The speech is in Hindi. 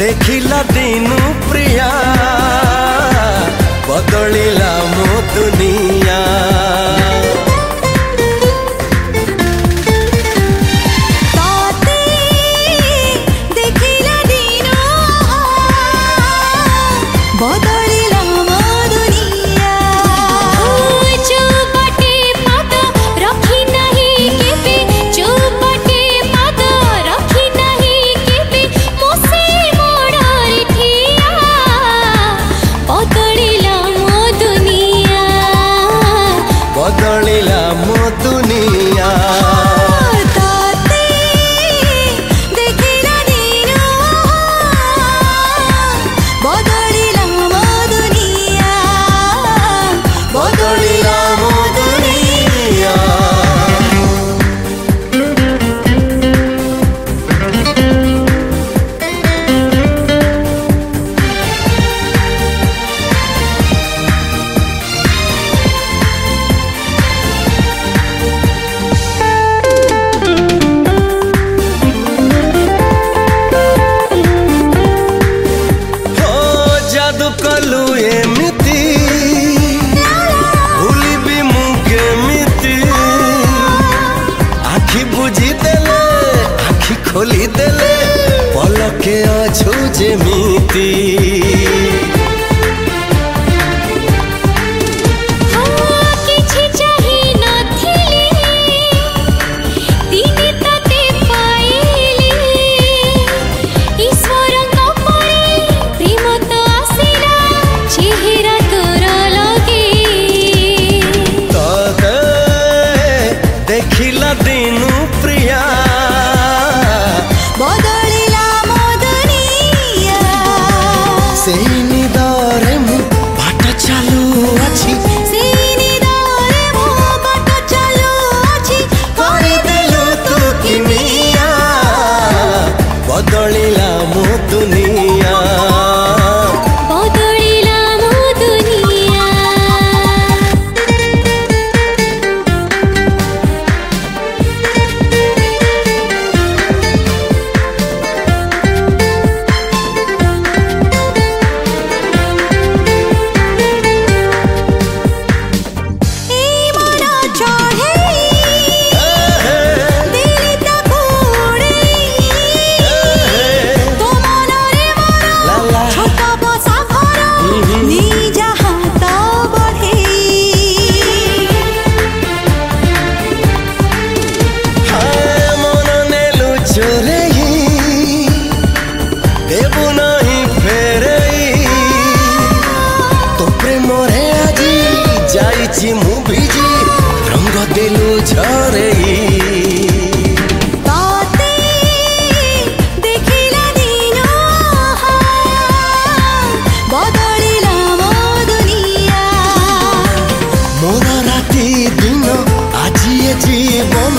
देखिला दिनु प्रिया बदलिला मो दुनिया। बदलिला मो दुनिया। कलु एमिति भूलिबी मु केमिति आखि बुझी देले आखि खोली देले पलके अछु जेमिति। देखिला दिनु प्रिया बदलिला मो दुनिया। सेही निदरे मु बाट चालू अछि सेही निदरे मु बाट चालू अछि करि देलु तू कि मिया बदलिला मो दुनिया। देबु नहीं फेरे तो प्रेमरे आजी जाइछि मु भिजी रंग देलु झरे। देखिला दिनो बदलिला मो दुनिया। मोर राति दिन आज जीवन